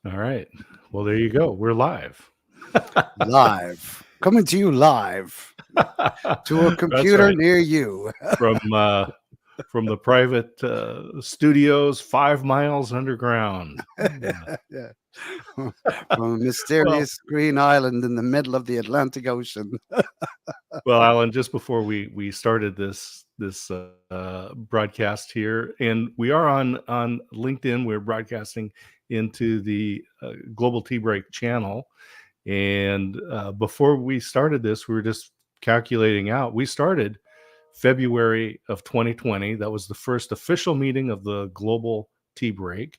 All right. Well, there you go. We're live. Live. Coming to you live to a That's computer right. near you. From uh, from the private studios 5 miles underground. Yeah. Yeah. From a Well, mysterious green island in the middle of the Atlantic Ocean. well, Alan, just before we started this broadcast here, and we are on LinkedIn. We're broadcasting into the Global Tea Break channel. And before we started this, we were just calculating out. We started February of 2020. That was the first official meeting of the Global Tea Break.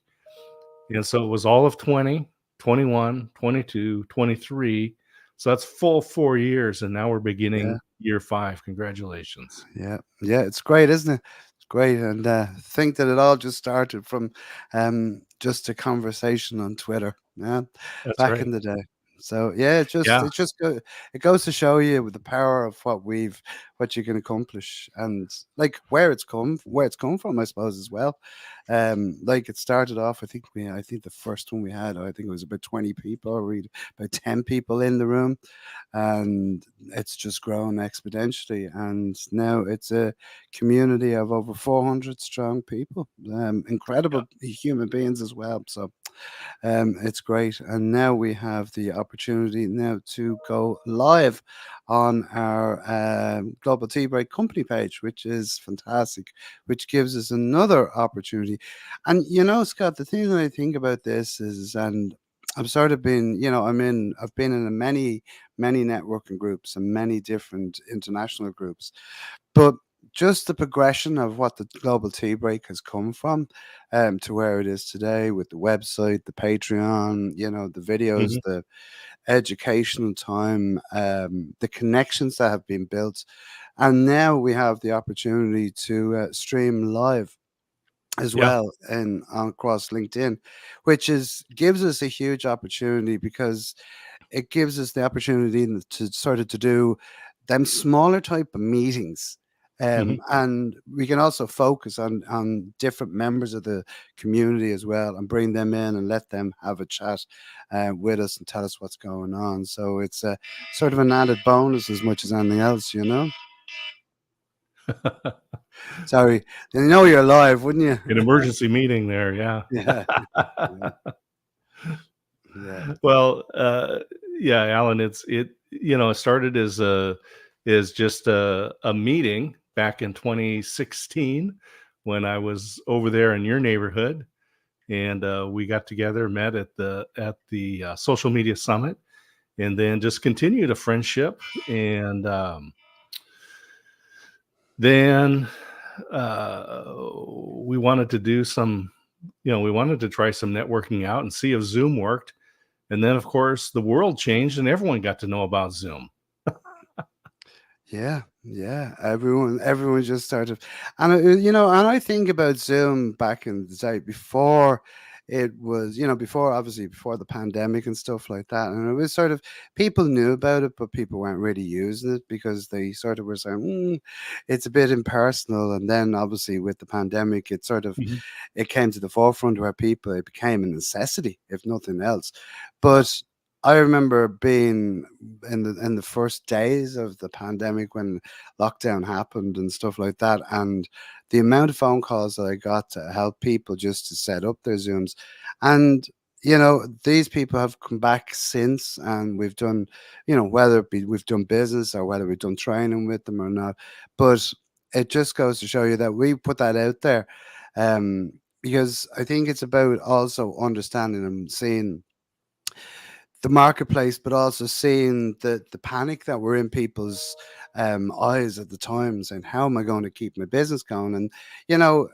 And so it was all of 20, 21, 22, 23. So that's full 4 years. And now we're Yeah. beginning year five. Congratulations. Yeah. Yeah. It's great, isn't it? It's great. And think that it all just started from just a conversation on Twitter. Yeah. That's Back in right. the day. So yeah, Yeah, it goes to show you with the power of what you can accomplish and like where it's come from, I suppose as well. Like it started off, I think the first one we had, I think it was about 20 people, or about 10 people in the room, and it's just grown exponentially. And now it's a community of over 400 strong people, yeah, incredible human beings as well. So it's great. And now we have the opportunity now to go live on our Global Tea Break company page, which is fantastic, which gives us another opportunity. And Scott, the thing that I think about this is, and I've sort of been, I've been in many networking groups and many different international groups, but just the progression of what the Global Tea Break has come from to where it is today with the website, the Patreon, the videos, hmm, the educational time, the connections that have been built. And now we have the opportunity to stream live as yeah, well and across LinkedIn, which is gives us a huge opportunity because it gives us the opportunity to sort of to do them smaller type of meetings. hmm, And we can also focus on different members of the community as well and bring them in and let them have a chat with us and tell us what's going on. So it's a sort of an added bonus as much as anything else. Sorry, you know you're live, wouldn't you? an emergency meeting there. Yeah. Yeah, yeah, yeah, Well, yeah, Alan, it started as just a meeting back in 2016 when I was over there in your neighborhood, and we got together, met at the social media summit, and then just continued a friendship, and then we wanted to do some, we wanted to try some networking out and see if Zoom worked. And then, of course, the world changed and everyone got to know about Zoom. yeah, yeah. Everyone just started, and and I think about Zoom back in the day before it was, before obviously before the pandemic and stuff like that, and it was sort of people knew about it, but people weren't really using it because they sort of were saying, it's a bit impersonal. And then obviously with the pandemic, Mhm. it came to the forefront where people it became a necessity, if nothing else. But I remember being in the first days of the pandemic when lockdown happened and stuff like that, and the amount of phone calls that I got to help people just to set up their Zooms, and these people have come back since, and we've done, whether it be we've done business or whether we've done training with them or not, but it just goes to show you that we put that out there, because I think it's about also understanding and seeing the marketplace, but also seeing the panic that were in people's eyes at the time, saying, "How am I going to keep my business going?" And you know,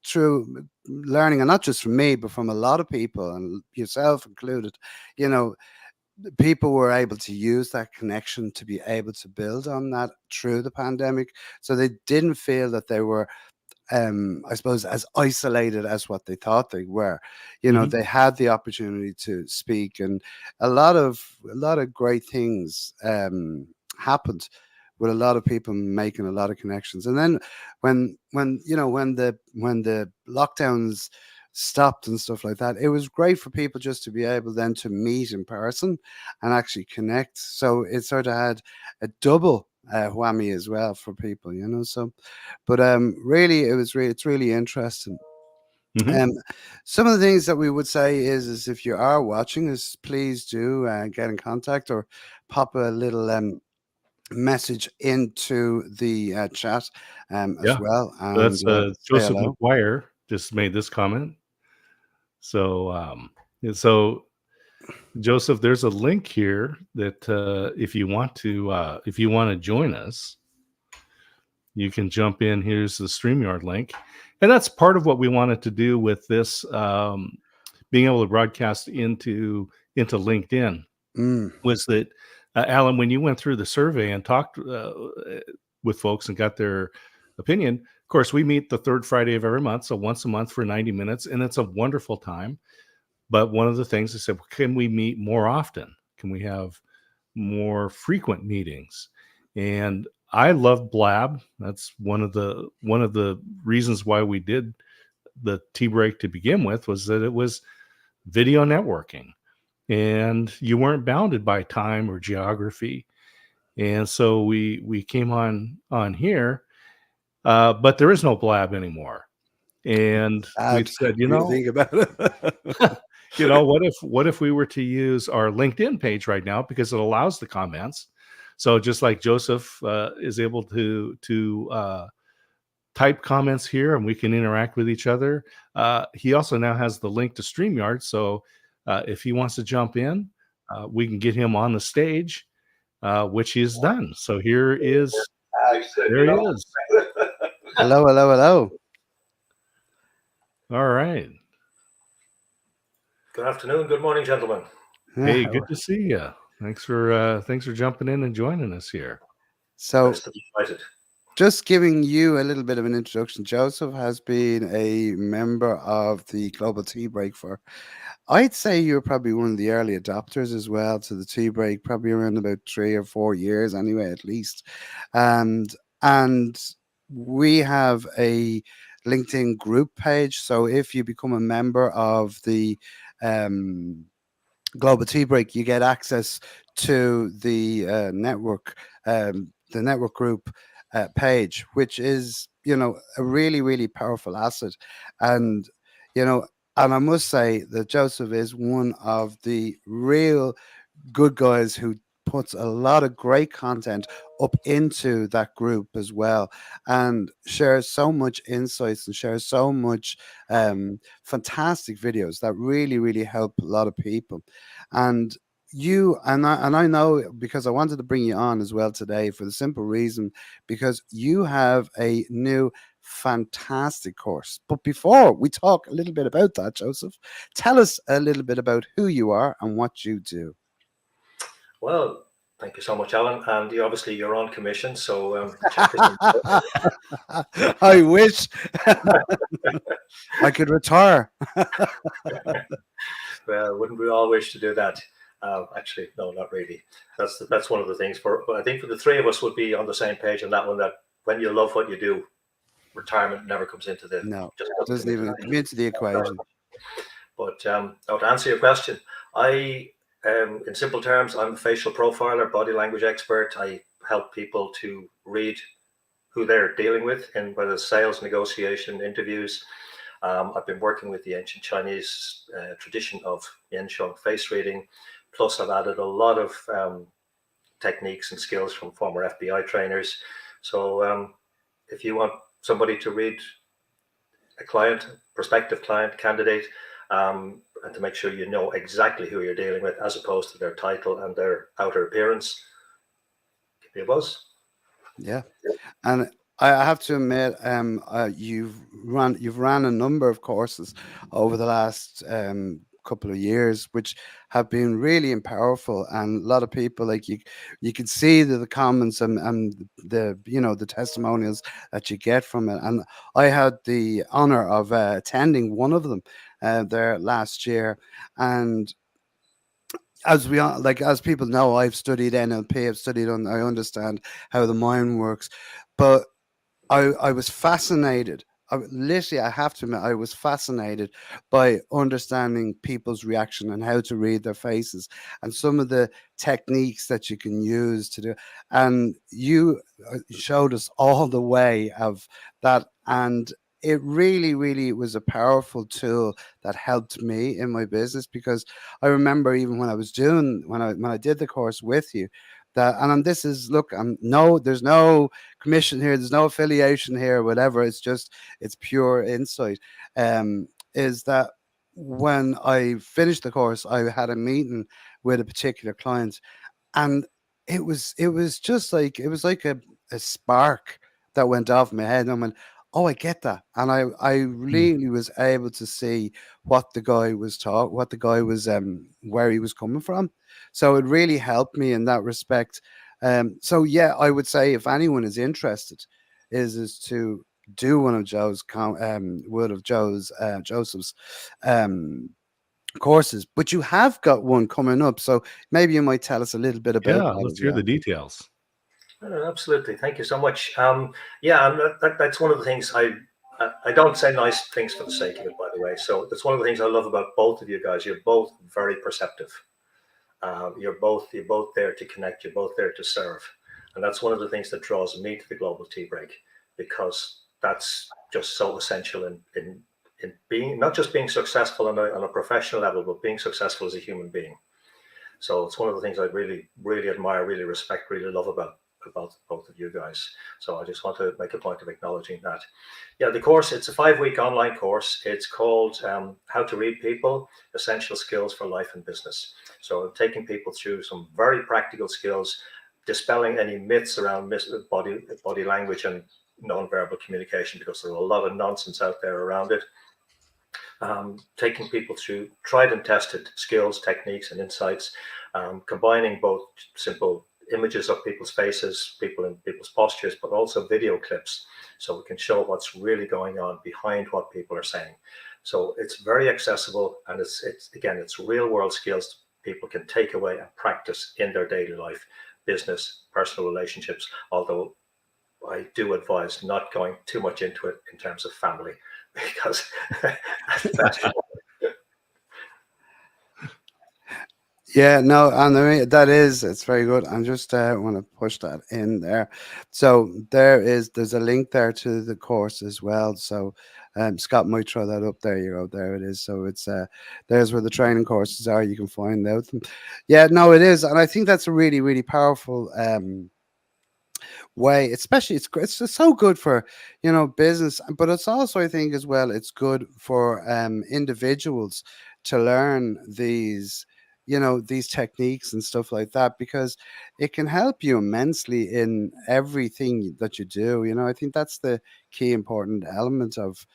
through learning, and not just from me, but from a lot of people, and yourself included, you know, people were able to use that connection to be able to build on that through the pandemic, so they didn't feel that they were I suppose, as isolated as what they thought they were. Mhm. They had the opportunity to speak, and a lot of great things happened with a lot of people making a lot of connections. And then when the lockdowns stopped and stuff like that. It was great for people just to be able then to meet in person and actually connect. So it sort of had a double whammy as well for people, you know. So, but really, it's really interesting. Hmm. Um, some of the things that we would say is if you are watching us, please do get in contact or pop a little message into the chat as Yeah. well So and that's say Joseph hello. McGuire just made this comment. So, and so Joseph, there's a link here that if you want to join us, you can jump in. Here's the StreamYard link, and that's part of what we wanted to do with this, being able to broadcast into LinkedIn. Mm, Was that, Alan, when you went through the survey and talked with folks and got their opinion? Of course, we meet the third Friday of every month, so once a month for 90 minutes, and it's a wonderful time. But one of the things I said, can we meet more often? Can we have more frequent meetings? And I love Blab. That's one of the reasons why we did the tea break to begin with, was that it was video networking and you weren't bounded by time or geography. And so we came on here, but there is no Blab anymore. And we sad said, when you think about it. what if we were to use our LinkedIn page right now, because it allows the comments. So just like Joseph is able to type comments here and we can interact with each other, he also now has the link to StreamYard. So if he wants to jump in, we can get him on the stage, which he has done. So there he is. Hello, hello, hello. All right. Good afternoon, good morning, gentlemen. Hey, good to see you. Thanks for jumping in and joining us here. So, Nice to be invited. just giving you a little bit of an introduction, Joseph has been a member of the Global Tea Break for, I'd say you're probably one of the early adopters as well to the tea break, probably around about 3 or 4 years anyway, at least. And we have a LinkedIn group page. So if you become a member of the um, Global Tea Break, you get access to the network group page, which is, you know, a really, really powerful asset. And, you know, and I must say that Joseph is one of the real good guys who puts a lot of great content up into that group as well and shares so much insights and shares so much fantastic videos that really really help a lot of people. And I know, because I wanted to bring you on as well today for the simple reason because you have a new fantastic course. But before we talk a little bit about that, Joseph, tell us a little bit about who you are and what you do. Well, thank you so much, Alan. And you're on commission, so check this out. I wish I could retire. Well, wouldn't we all wish to do that? Actually, no, not really. That's one of the things. But I think for the three of us would be on the same page on that one. That when you love what you do, retirement never comes into the No, just it doesn't even come into the equation. But now to answer your question, in simple terms, I'm a facial profiler, body language expert. I help people to read who they're dealing with in whether sales, negotiation, interviews. I've been working with the ancient Chinese tradition of Yen Sheng face reading. Plus, I've added a lot of techniques and skills from former FBI trainers. So if you want somebody to read a client, prospective client, candidate, and to make sure you know exactly who you're dealing with as opposed to their title and their outer appearance, give me a buzz. Yeah, and I have to admit, you've ran a number of courses over the last couple of years, which have been really powerful, and a lot of people like you can see the comments and the the testimonials that you get from it. And I had the honor of attending one of them there last year, and as people know, I've studied NLP, I understand how the mind works, but I was fascinated literally, I have to admit, I was fascinated by understanding people's reaction and how to read their faces and some of the techniques that you can use to do. And you showed us all the way of that. And it really, really was a powerful tool that helped me in my business, because I remember even when I was doing, when I did the course with you, that, and this is, look, I'm no, there's no commission here, there's no affiliation here, whatever. It's just, it's pure insight. Is that when I finished the course, I had a meeting with a particular client, and it was just like, it was like a spark that went off in my head, and I went, oh, I get that. And I Mm. really was able to see what the guy was what the guy was, where he was coming from. So it really helped me in that respect. So yeah, I would say if anyone is interested, is to do one of one of Joseph's um courses. But you have got one coming up, so maybe you might tell us a little bit about Yeah, that let's as hear well. the details. Absolutely. Thank you so much. Yeah, and that's one of the things I don't say nice things for the sake of it, by the way. So that's one of the things I love about both of you guys. You're both very perceptive. You're both there to connect. You're both there to serve, and that's one of the things that draws me to the Global Tea Break, because that's just so essential in being, not just being successful on a professional level, but being successful as a human being. So it's one of the things I really, really admire, really respect, really love about both of you guys. So I just want to make a point of acknowledging that. Yeah, the course, it's a 5-week online course. It's called How to Read People, Essential Skills for Life and Business. So taking people through some very practical skills, dispelling any myths around body language and non-verbal communication, because there's a lot of nonsense out there around it. Taking people through tried and tested skills, techniques, and insights, combining both simple images of people's faces, people's postures, but also video clips, so we can show what's really going on behind what people are saying. So it's very accessible, and it's real world skills people can take away and practice in their daily life, business, personal relationships. Although I do advise not going too much into it in terms of family, because that's Yeah, no, and I mean, it's very good. I'm just want to push that in there. So there's a link there to the course as well. So Scott might throw that up. There you go. There it is. So it's there's where the training courses are. You can find out. Yeah, no, it is, and I think that's a really, really powerful way. Especially, it's just so good for, business, but it's also, I think, as well, it's good for individuals to learn these techniques and stuff like that, because it can help you immensely in everything that you do. I think that's the key important element of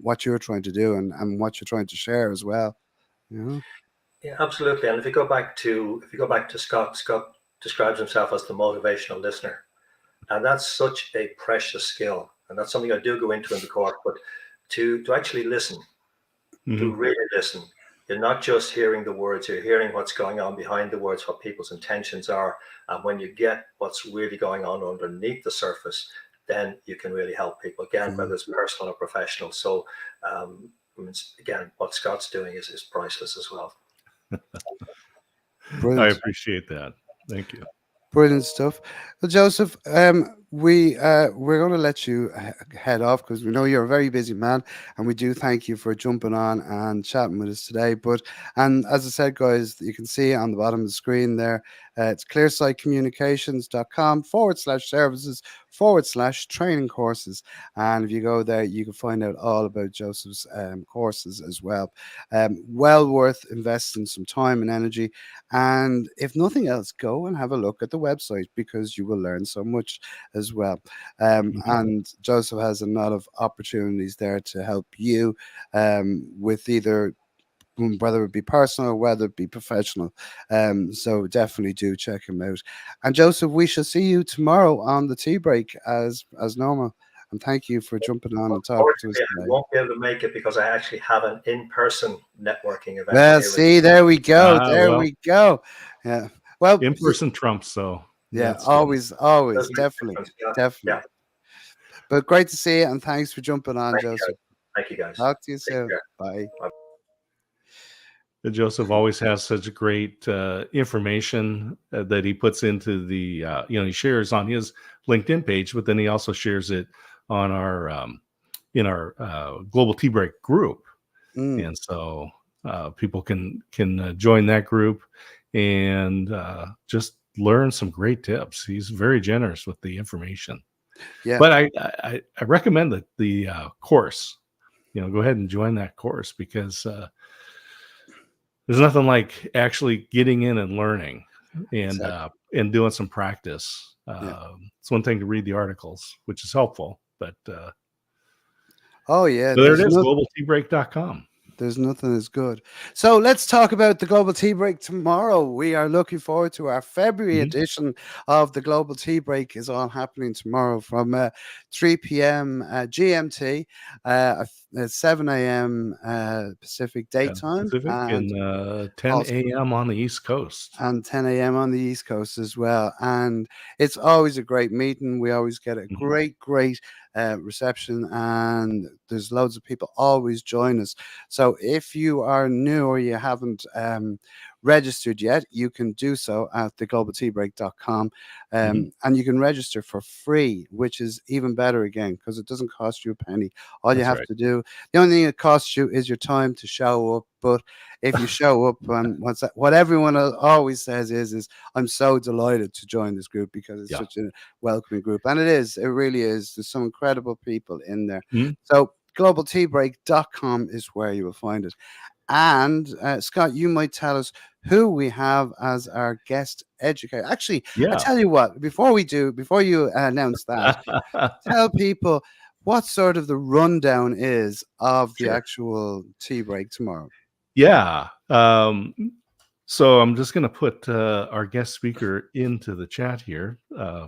what you're trying to do, and what you're trying to share as well. you know Yeah, absolutely. And if you go back to Scott, Scott describes himself as the motivational listener, and that's such a precious skill, and that's something I do go into in the course. But to actually listen, to Mhm. really listen, you're not just hearing the words, you're hearing what's going on behind the words, what people's intentions are, and when you get what's really going on underneath the surface, then you can really help people again, Mm, whether it's personal or professional. So again, what Scott's doing is priceless as well. I brilliant. appreciate that. Thank you. Brilliant stuff. Well, Joseph, we're going to let you head off, because we know you're a very busy man, and we do thank you for jumping on and chatting with us today. And as I said, guys, you can see on the bottom of the screen there, it's clearsightcommunications.com/services/training courses. And if you go there, you can find out all about Joseph's courses as well. Well worth investing some time and energy. And if nothing else, go and have a look at the website, because you will learn so much as well. Mhm. And Joseph has a lot of opportunities there to help you with either whether it be personal or whether it be professional. So definitely do check him out. And Joseph, we shall see you tomorrow on the tea break as normal. And thank you for jumping on and talking to us Unfortunately, I today. won't be able to make it because I actually have an in-person networking event Well, here in. see, there we go. There Well, we go. Yeah. Well, in person trumps, so yeah, that's good. always, always, Does make a definitely, difference. Yeah, definitely. yeah. But great to see you, and thanks for jumping on, Thank you, Joseph. guys. Thank you, guys. Talk to you Take soon. care. Bye. Joseph always has such great information that he puts into the, he shares on his LinkedIn page, but then he also shares it on our, in our Global Tea Break group. Mm. And so people can join that group and just learn some great tips. He's very generous with the information. Yeah. But I recommend the course. Go ahead and join that course, because there's nothing like actually getting in and learning and Exactly. doing some practice. Yeah. It's one thing to read the articles, which is helpful, but Oh yeah, so there it is, globalteabreak.com. there's nothing as good. So let's talk about the Global Tea Break tomorrow. We are looking forward to our February edition of the Global Tea Break. Is all happening tomorrow from 3 p.m. GMT, 7 a.m. Pacific daytime, Pacific, and 10 also a.m. on the East Coast. and 10 a.m. on the East Coast as well. And it's always a great meeting. We always get a great reception, and there's loads of people always join us. So if you are new or you haven't registered yet, you can do so at theglobalteabreak.com, and you can register for free, which is even better again, because it doesn't cost you a penny. All you That's have right. to do, the only thing it costs you is your time to show up. But if you show up, and what everyone always says is I'm so delighted to join this group, because it's such a welcoming group, and it really is. There's some incredible people in there. So globalteabreak.com is where you will find it. And Scott, you might tell us who we have as our guest educator. Actually, I tell you what, before you announce that, tell people what sort of the rundown is of the actual tea break tomorrow. Yeah. So I'm just going to put our guest speaker into the chat here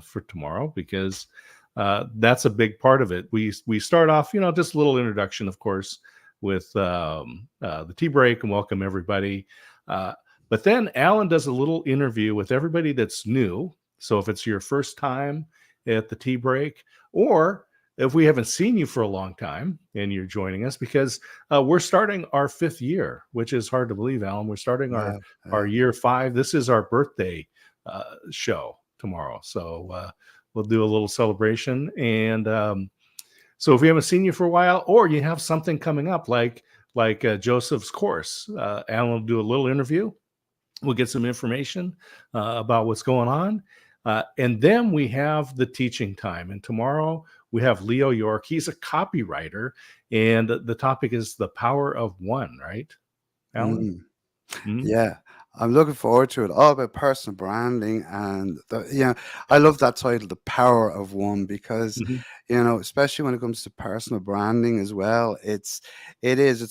for tomorrow, because that's a big part of it. We start off, just a little introduction, of course, with the tea break, and welcome everybody. But then Alan does a little interview with everybody that's new. So if it's your first time at the tea break, or if we haven't seen you for a long time and you're joining us, because we're starting our 5th year, which is hard to believe, Alan. We're starting our year 5. This is our birthday show tomorrow. So we'll do a little celebration. And so if we haven't seen you for a while, or you have something coming up, like Joseph's course, Alan will do a little interview. We'll get some information about what's going on. And then we have the teaching time. And tomorrow we have Leo York. He's a copywriter. And the topic is the power of one, right, Alan? Yeah, I'm looking forward to it. All about personal branding, and I love that title, "The Power of One," because especially when it comes to personal branding as well, it's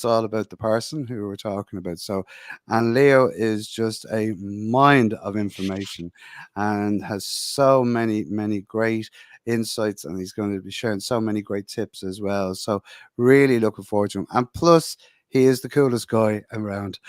all about the person who we're talking about. So, and Leo is just a mind of information, and has so many great insights, and he's going to be sharing so many great tips as well. So, really looking forward to him. And plus, he is the coolest guy around.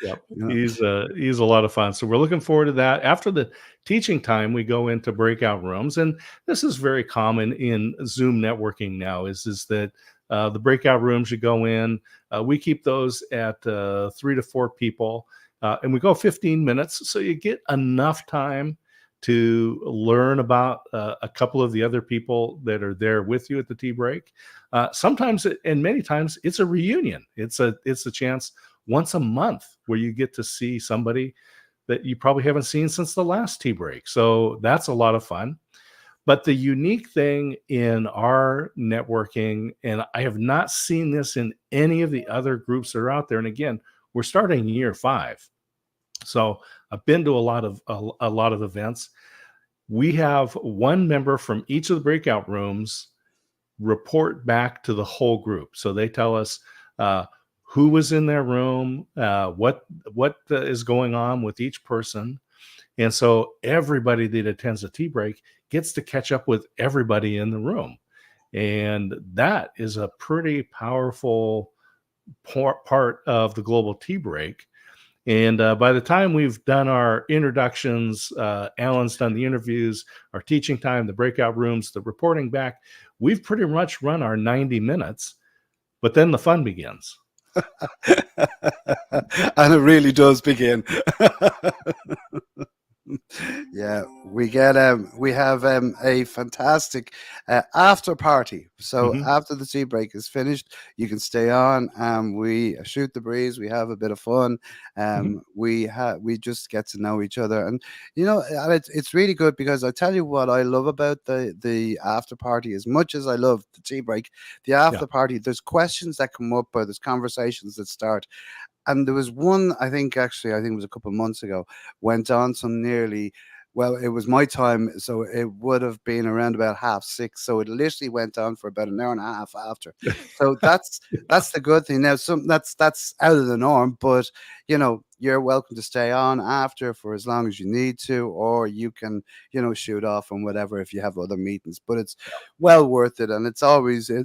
Yep. He's a lot of fun. So we're looking forward to that. After the teaching time, we go into breakout rooms, and this is very common in Zoom networking now. Is that the breakout rooms you go in? We keep those at 3 to 4 people, and we go 15 minutes, so you get enough time to learn about a couple of the other people that are there with you at the tea break. Sometimes, and many times, it's a reunion. It's a chance once a month where you get to see somebody that you probably haven't seen since the last tea break. So that's a lot of fun. But the unique thing in our networking, and I have not seen this in any of the other groups that are out there, and again, we're starting year 5. So I've been to a lot of events. We have one member from each of the breakout rooms report back to the whole group. So they tell us who was in their room, what is going on with each person. And so everybody that attends a tea break gets to catch up with everybody in the room. And that is a pretty powerful part of the global tea break. And by the time we've done our introductions, Alan's done the interviews, our teaching time, the breakout rooms, the reporting back, we've pretty much run our 90 minutes, but then the fun begins. And it really does begin. Yeah, we have a fantastic after party. So Mhm. after the tea break is finished, you can stay on. We shoot the breeze. We have a bit of fun. Mhm. We just get to know each other, and and it's really good because I tell you what I love about the after party as much as I love the tea break. The Yeah. after party, there's questions that come up, or there's conversations that start. And there was one, I think it was a couple of months ago, went on some nearly, well, it was my time, so it would have been around about 6:30. So it literally went on for about an hour and a half after. So that's the good thing. Now, that's out of the norm, but you're welcome to stay on after for as long as you need to, or you can, shoot off and whatever if you have other meetings. But it's well worth it, and it's always a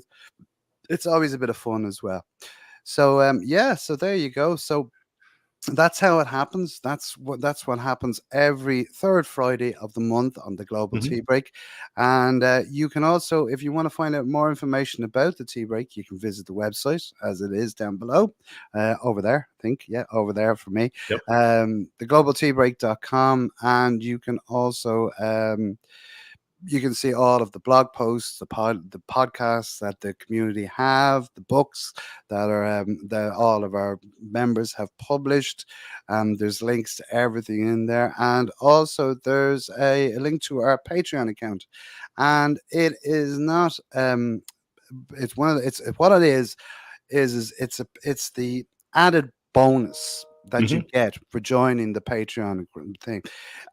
bit of fun as well. So yeah, so there you go. So that's how it happens. That's what happens every third Friday of the month on the Global Mhm. Tea Break. And you can also, if you want to find out more information about the tea break, you can visit the website as it is down below, over there. I think, yeah, over there for me, Yep. theglobalteabreak.com, and you can also you can see all of the blog posts, the podcasts that the community have, the books that all of our members have published. There's links to everything in there, and also there's a link to our Patreon account, and it is not it's one of the, it's what it is it's the added bonus that you Mhm. get for joining the Patreon thing.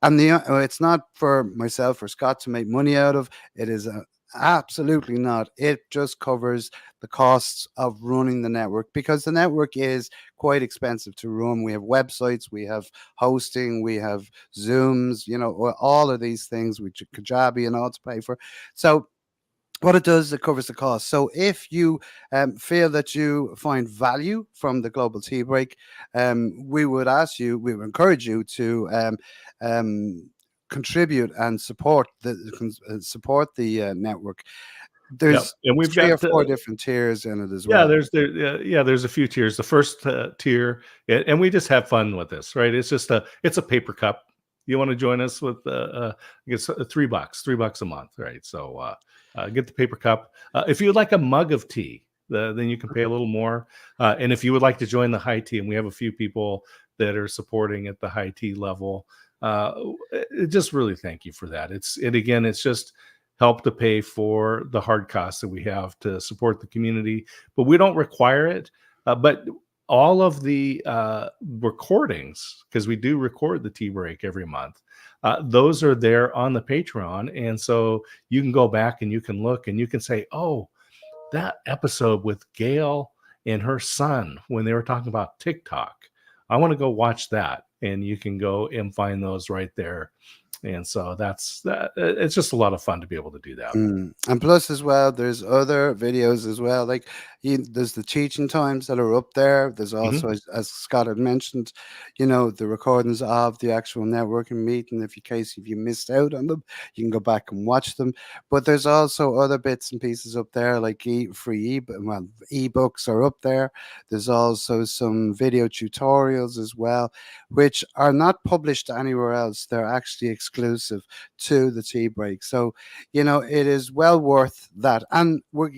And it's not for myself or Scott to make money out of. It is absolutely not. It just covers the costs of running the network, because the network is quite expensive to run. We have websites, we have hosting, we have Zooms, all of these things, which Kajabi and all to pay for. So what it does, it covers the cost. So if you feel that you find value from the Global Tea Break, we would encourage you to contribute and support the network. Yep. There's And we've 3 or 4 got different tiers in it as yeah, well. there's a few tiers. The first tier, and we just have fun with this, right? It's a paper cup. You want to join us with I guess $3, $3 a month, right? So get the paper cup. If you would like a mug of tea, then you can pay a little more. And if you would like to join the high tea, and we have a few people that are supporting at the high tea level, uh, just really thank you for that. It's just help to pay for the hard costs that we have to support the community, but we don't require it. But all of the recordings, because we do record the tea break every month, those are there on the Patreon. And so you can go back and you can look and you can say, oh, that episode with Gail and her son when they were talking about TikTok, I want to go watch that. And you can go and find those right there. And so that's that. It's just a lot of fun to be able to do that. And plus, as well, there's other videos as well. Like there's the teaching times that are up there. There's also, Mhm. as Scott had mentioned, the recordings of the actual networking meeting. If you missed out on them, you can go back and watch them. But there's also other bits and pieces up there, like ebooks are up there. There's also some video tutorials as well, which are not published anywhere else. They're actually exclusive to the tea break. So it is well worth that. And we're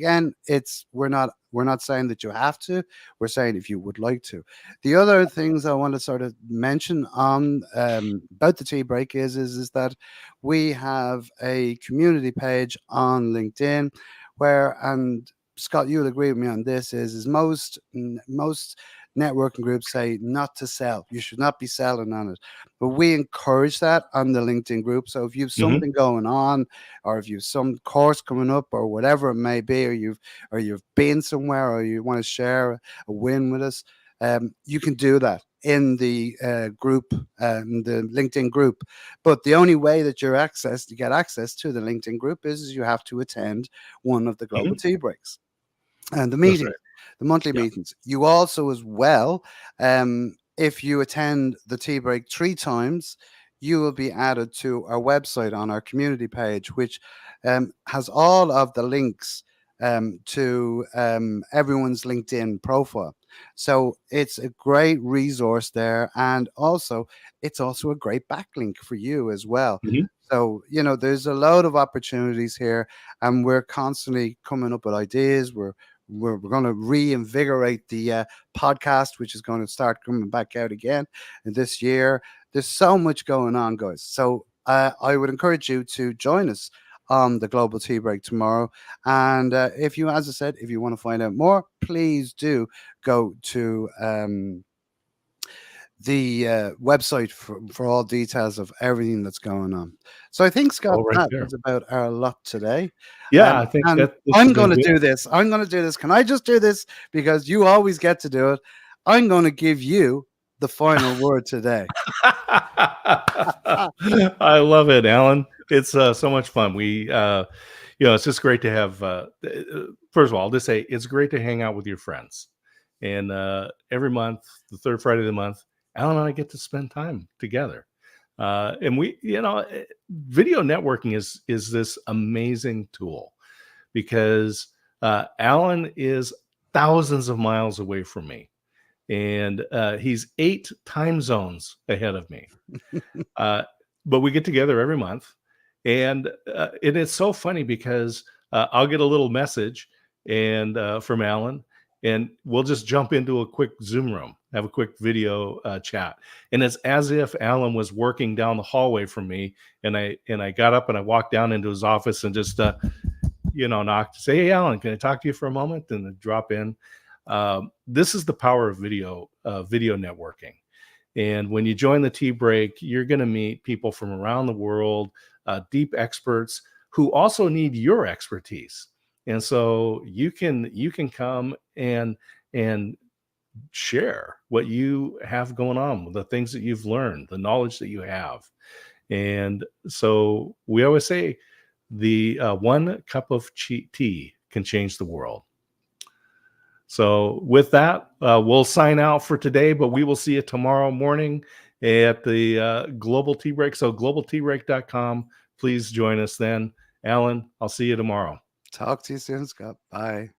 not saying that you have to. We're saying if you would like to. The other things I want to sort of mention on about the tea break is that we have a community page on LinkedIn where, and Scott, you'll agree with me on this, is most networking groups say not to sell. You should not be selling on it. But we encourage that on the LinkedIn group. So if you've Mhm. something going on, or if you've some course coming up, or whatever it may be, or you've been somewhere, or you want to share a win with us, you can do that in the group, the LinkedIn group. But the only way that to get access to the LinkedIn group is you have to attend one of the Global Mhm. Tea Breaks and the That's meeting, right. the monthly Yeah. meetings. You also, as well, if you attend the tea break 3 times, you will be added to our website on our community page, which has all of the links to everyone's LinkedIn profile. So it's a great resource there, and also it's also a great backlink for you as well. Mhm. So there's a load of opportunities here, and we're constantly coming up with ideas. We're going to reinvigorate the podcast, which is going to start coming back out again this year. There's so much going on, guys. So I would encourage you to join us on the Global Tea Break tomorrow. And if you, as I said, if you want to find out more, please do go to the website for all details of everything that's going on. So I think, Scott, All right that there. is about our lot today. Yeah, I think And that this I'm has been going to good. do this. I'm going to do this. Can I just do this? Because you always get to do it. I'm going to give you the final word today. I love it, Alan. It's so much fun. It's just great to have. First of all, I'll just say it's great to hang out with your friends, and every month, the third Friday of the month, Alan and I get to spend time together. And video networking is this amazing tool because Alan is thousands of miles away from me, and he's 8 time zones ahead of me. But we get together every month, and it's so funny because I'll get a little message and from Alan, and we'll just jump into a quick Zoom room, have a quick video chat, and it's as if Alan was working down the hallway from me, and I got up and I walked down into his office and just knocked, say, "Hey, Alan, can I talk to you for a moment?" And then drop in. This is the power of video networking. And when you join the tea break, you're going to meet people from around the world, deep experts who also need your expertise. And so you can come and share what you have going on, the things that you've learned, the knowledge that you have. And so we always say the one cup of tea can change the world. So with that, we'll sign out for today, but we will see you tomorrow morning at the Global Tea Break. So globalteabreak.com. Please join us then. Alan, I'll see you tomorrow. Talk to you soon, Scott. Bye.